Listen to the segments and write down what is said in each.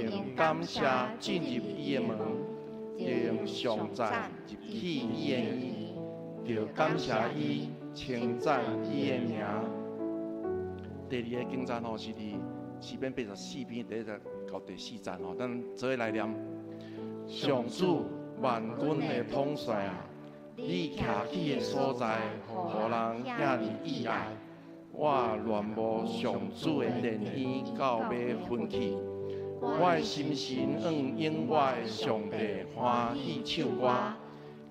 应感谢进入伊的门，就用上赞入去伊的院，就感谢伊，称赞伊的名。第二个经赞吼是伫诗篇84篇第1到第4赞吼，咱做伙来念。上主万军的统帅啊，你徛起的所在，互人遐尼意爱。我恋慕上主的殿院到要分去，我的心神应我的上帝欢喜唱歌。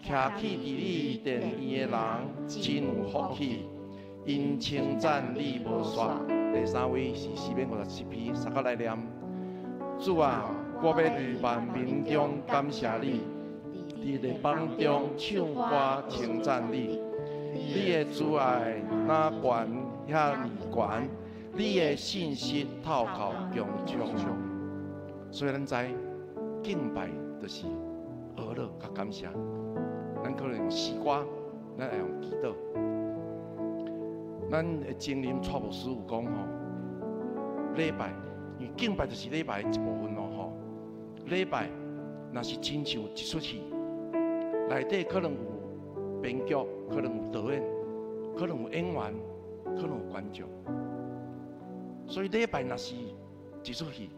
徛起伫你殿院的人真有福气，因称赞你无煞。第3位是诗篇57篇，3个来念。主啊，我要伫万民中感谢你，伫列邦中唱歌称赞你。你的慈爱哪悬遐尼悬，你的信息透靠强强。所以咱知敬拜就是娱乐甲感谢。咱可能用诗歌，咱会用祈祷。咱的精灵蔡牧师有讲吼，礼拜，因为敬拜就是礼拜的一部分咯吼。礼拜若是亲像一出戏，内底可能有编剧，可能有导演，可能有演员，可能有观众。所以礼拜若是一出戏，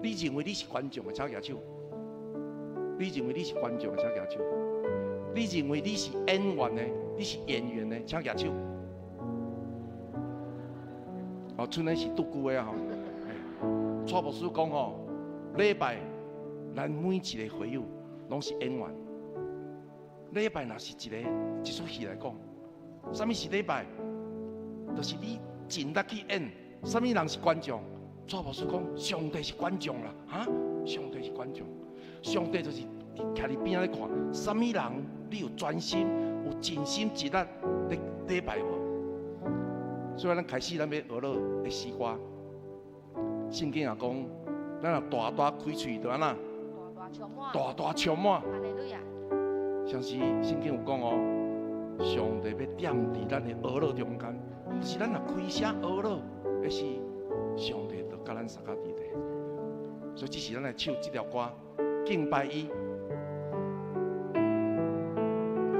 你认为你是观众的，请举手；你认为你是观众的，请举手；你认为你是演员的，你是演员的，请举手。哦，剩的是独居的吼。蔡牧师讲吼，礼拜咱每一个会友拢是演员。礼拜若是一出戏来讲，什么是礼拜？就是你尽力去演。什么人是观众？蔡牧师讲，上帝是观众啦，哈！上帝是观众，上帝就是徛伫边仔咧看。什么人你有专心、有尽心尽力咧礼拜无？所以咱开始咱要学了的诗歌。圣经也讲，咱若大大开喙，就安那？大大充满。像是圣经有讲哦，上帝要点伫咱的学乐中间，就是咱若开声学乐，那是上帝就甲咱相加伫地。所以这是咱来唱这条歌，敬拜伊，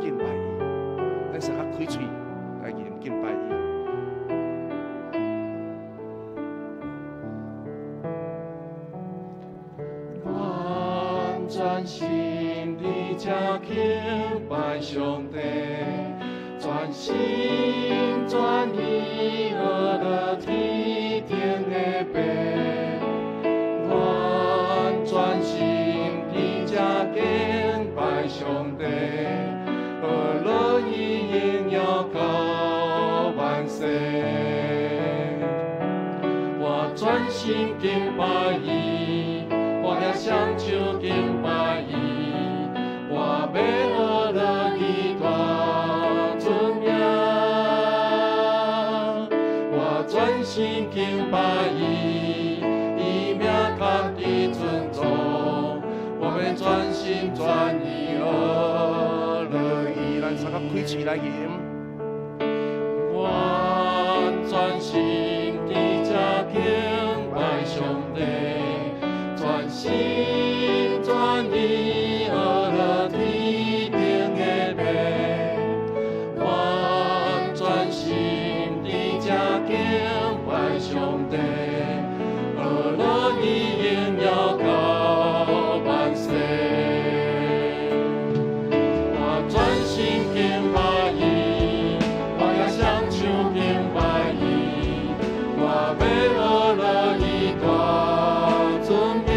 敬拜伊，咱相加开喙来念敬拜伊。专心地正敬拜上帝，专心专意学了天顶的白。我专心地正敬拜上帝，学了伊应要到万世。我专心敬拜伊。我也想求敬拜伊，我要学了伊大尊名。我专心敬拜伊，伊名较的尊重。我要专心专意学了伊，咱三个开嘴来吟。我专心地正敬拜上帝。专心专意学了天顶的白，我专心地正敬拜上帝，学了伊应要到万世。我专心敬拜伊，我也想求敬拜伊，我要学了伊大尊名。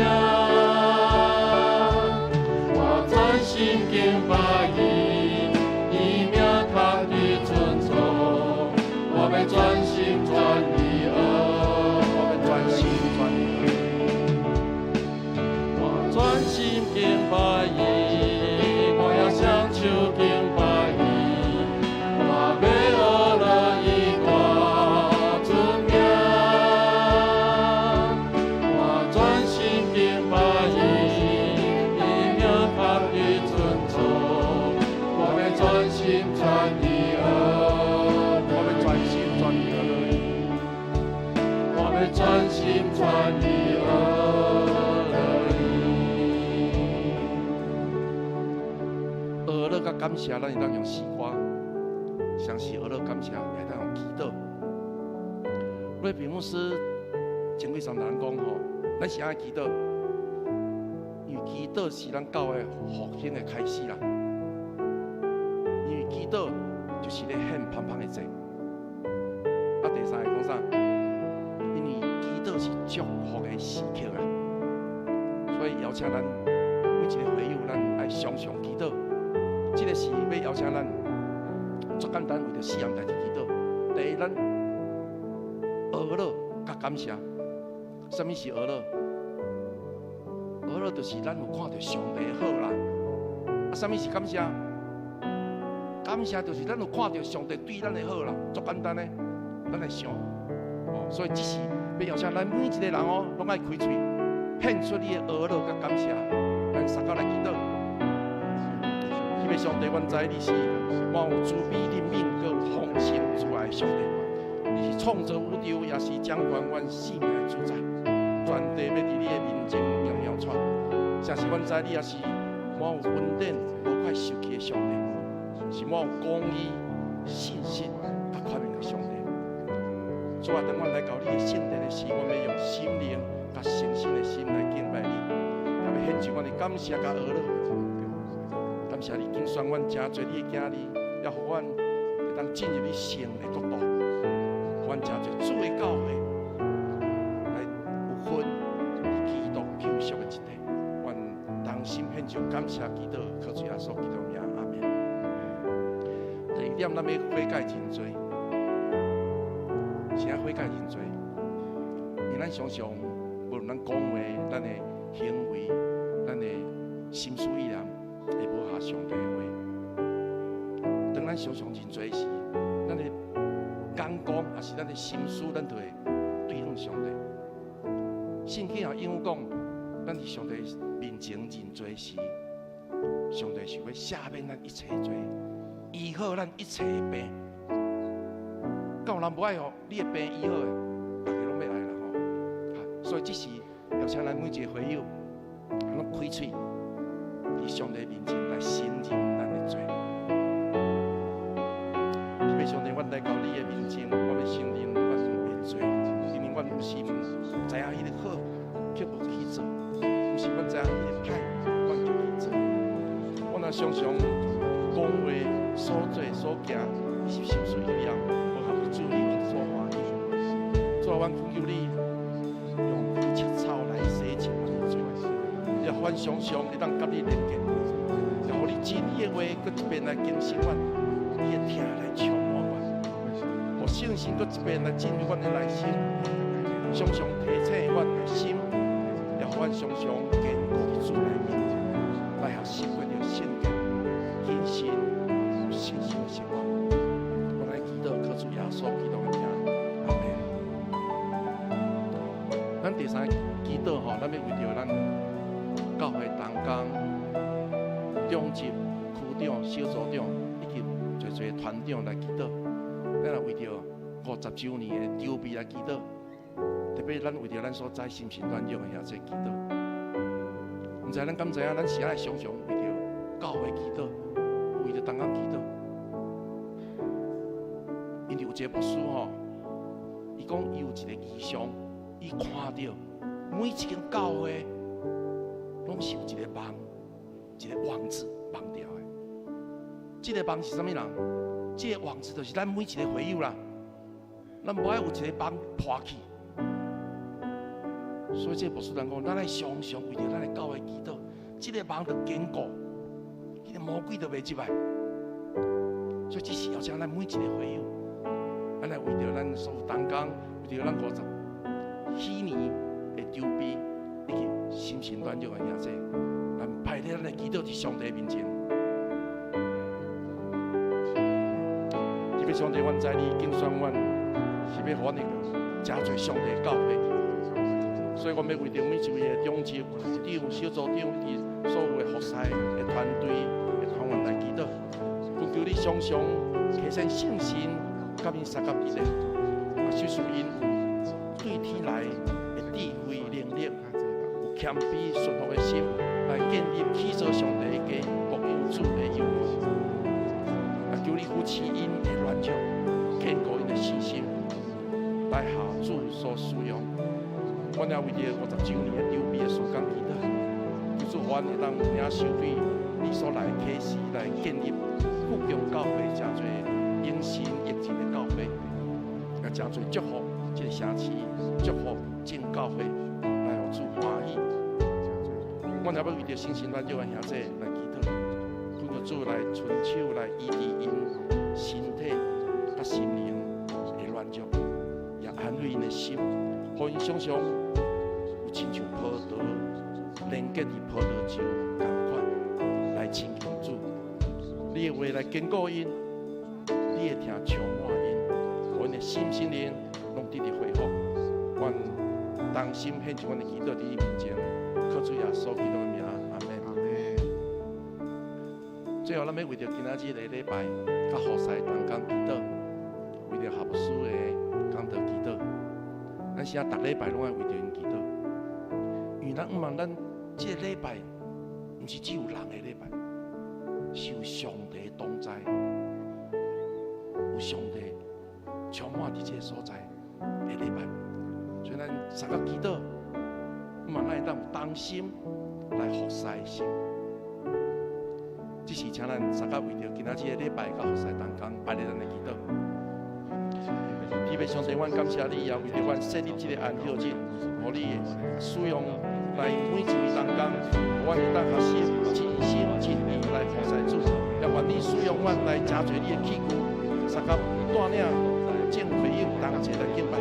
敬拜伊，伊名较的尊崇。我要专心专意学，我要专心专意学。我专心敬拜伊，我要想求敬拜伊，我要学了伊大尊名。我专心敬拜伊，伊名较的尊重。我要专心专意学，我要专心专意学，我要专心专意学。感谢，咱会当用诗歌，详细学了感谢，会当用祈祷。瑞平牧师前几场人讲吼，咱是爱祈祷，因为祈祷是咱教会复兴的开始啦。因为祈祷就是咧献芳芳的祭。啊，第三个讲啥？因为祈祷是祝福的时刻啊，所以邀请咱每一个会友，咱爱常常祈祷。这个是要邀请咱最简单为着4样代志祈祷。第一，咱学乐甲感谢。什么是学乐？学乐就是咱有看到上帝好啦。啊，什么是感谢？感谢就是咱有看到上帝对咱的好啦。足简单的，咱来想。哦，所以这是要邀请咱每一个人哦，拢爱开嘴，献出你的学乐甲感谢。咱三角来祈祷。希望上帝，阮知你是满有慈悲怜悯、佮丰盛慈爱的上帝。你是创造宇宙，也是掌管阮生命的主宰。全地要伫你的面前摇摇喘。正是阮知你也是满有恩典、无快受气的上帝，是满有公义、信心甲宽容的上帝。主啊，当阮来到你的圣殿的时，我们要用心灵甲诚心的心来敬拜你，也要献上阮的感谢甲学乐。感谢你拣选阮真侪你的囝儿，也互阮会当进入你圣的国度，互阮真侪主的教会来有份基督救赎的一天。阮同心献上感谢祈祷，靠主耶稣基督名，阿门。第一点，咱要悔改认罪，是爱悔改认罪，因为咱常常无论咱讲话、咱的行为、咱的心思意念。会无合上帝的话，当咱常常认罪时，咱的眼光也是咱的心思，咱就会对向上帝。圣经也应讲，咱伫上帝面前认罪时，上帝是要赦免咱一切罪，医好咱一切的病。敢有人无爱吼？你的病医好的，大家拢要爱啦吼。所以这是邀请咱每一个会友，拢开嘴。伫上帝面前来承认咱的罪，希望上帝，阮来到你的面前，我要承认阮的罪，因为阮毋是毋知影迄个好，却无去做；毋是阮知影迄个歹，阮就去做。我若常常讲话、所做所行，是心随意了，无合乎主你所欢喜。主啊，阮恳求你用赤草来洗净阮的罪。也阮常常会当甲你连结，也互你真理的话，搁一遍来更新阮，你的听来充满阮，互信心搁一遍来进入阮的内心，常常提醒阮的心，也互阮常常坚固伫主内面，来学习过着圣洁、谨慎、有信心的生活。我来祈祷，靠主耶稣基督的名，阿门。咱第三祈祷吼，咱要为着咱教会同工、中级、区长、小组长以及侪团长来祈祷。咱也为着50周年的筹备来祈祷，特别咱为着咱所在新信团长的遐济祈祷。毋知咱敢知影，咱是爱常常为着教会祈祷，为着同工祈祷。因为有一个牧师吼，伊讲伊有一个异象，伊看到每一间教会。拢是有一个梦，一个王子梦掉的。这个梦是啥物人？这个王子就是咱每一个会友啦。咱无爱有一个梦破去。所以这个牧师人讲，咱爱常常为着咱的教会祈祷，这个梦就坚固，迄个魔鬼就袂入来。所以这是要请咱每一个会友，咱来为着咱所有同工，为着咱50禧年的筹备。以及心神软弱的兄弟，咱排列咱的祈祷伫上帝面前。特别上帝，阮知你拣选阮，是要互阮能够真侪上帝的教会，所以我们要为着每一位的中级、区长、小组长以及所有的服侍的团队的团员来祈祷，恳求你常常提升信心，甲因三甲之力，啊，叙述因对天来的智慧能力。谦卑顺服的心，来建立起造上帝的家，国有主的诱惑，也求你扶持因的软弱，坚固因的信心，来下主所使用。我也为着50周年的丢美的时间祈祷，求主阮会当领受对你所来的启示，来建立福强教会真侪永心益智的教会，也真侪祝福这个城市，祝福正教会，来互主欢喜。我也要为着新软弱的兄弟来祈祷，求主来伸手来医治因身体甲心灵的软弱，也安慰因的心，互因常常有亲像葡萄连结伫葡萄酒同款来亲近主。你的话来坚固因，你的听充满因，互因的心灵拢得到恢复。阮同心献上阮的祈祷伫你面前，靠主耶稣基督的名，阿门。最后，咱要为着今仔日的礼拜，甲何西同工祈祷，为着合书的讲道祈祷。咱现在逐礼拜拢爱为着因祈祷，因为咱毋望咱这个礼拜，毋是只有人的礼拜，是有上帝同在，有上帝充满伫这个所在的礼拜。所以咱三个祈祷，毋望咱会当有当心来服侍神。这是请咱三个为着今仔日的礼拜，甲服侍同工摆咧咱的祈祷。天父上帝，阮感谢你，也为着阮设立这个安息日，互你使用来每一位同工，阮会当学习尽心尽力来服侍主，也愿你使用阮来加侪你的器具，三个带领正会友同齐来敬拜。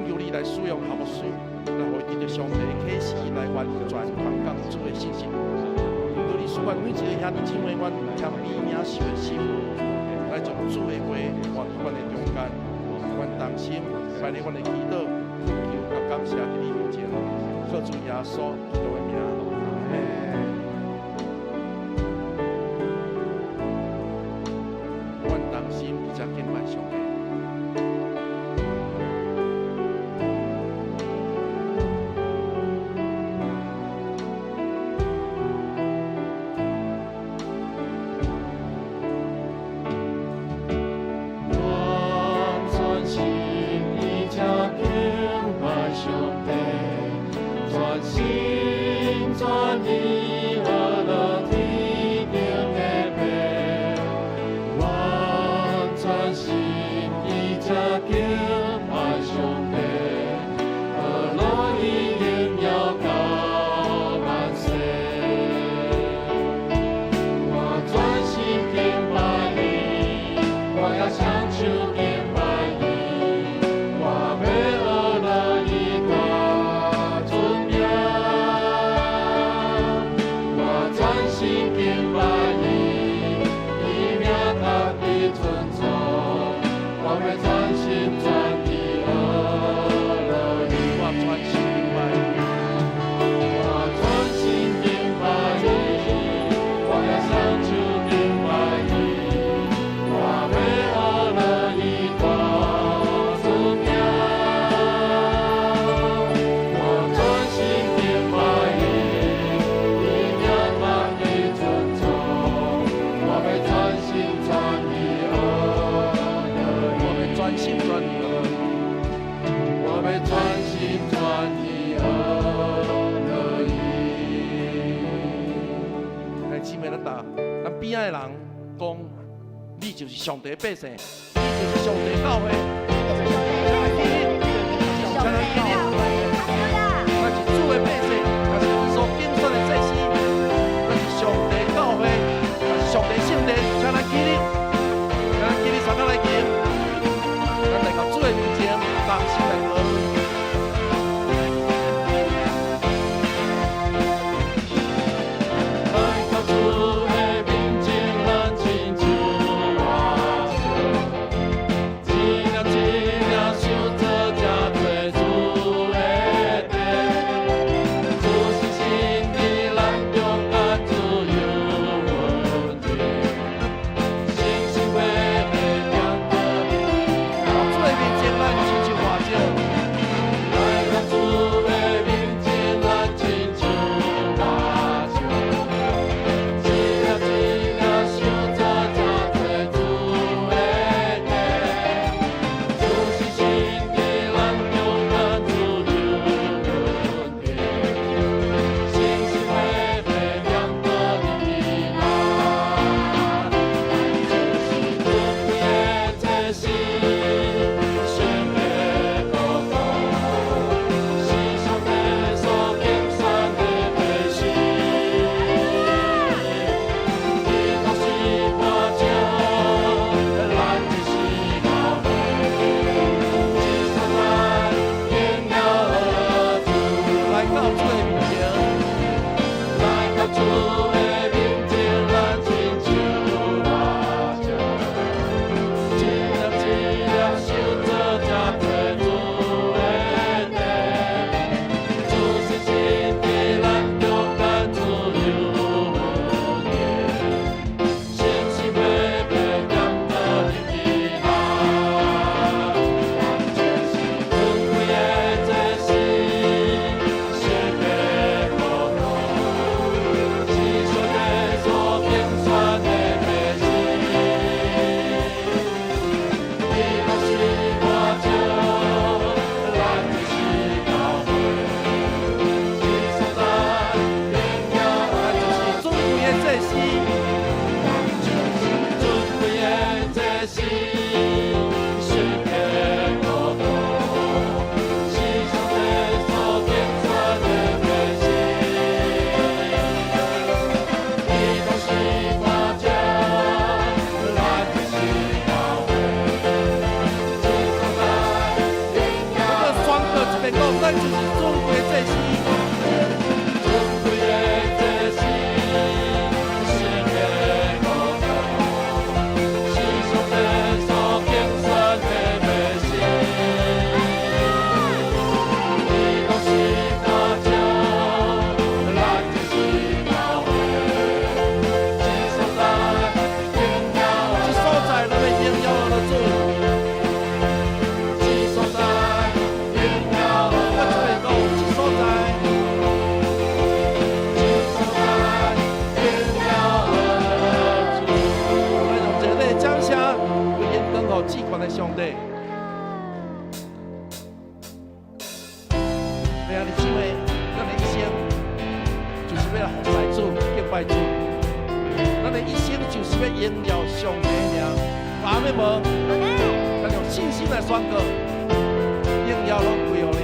求你来使用合书，来互伊着上帝的启示，来完全传讲主的信息。求你使阮每一个兄弟姊妹，阮谦卑领受的心，来将主的话换伫阮的中间，阮同心摆咧阮的祈祷，求甲感谢伫你面前，靠主耶稣基督的名，阿门。阮同心而且敬拜上帝。边仔的人讲，你就是上帝的百姓，你就是上帝的教会，才能记得，那是主的百姓，那是伊所拣选的祭司，那是上帝的教会，那是上帝圣殿，才能记得，才能记得三个来行，咱来到主的面前，同心来祷。今上帝，每样你想的，咱的一生就是要服侍主、敬拜主，咱的一生就是要荣耀上帝名。阿妹无？咱用信心来宣告，荣耀拢归乎你。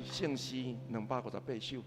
圣诗258首，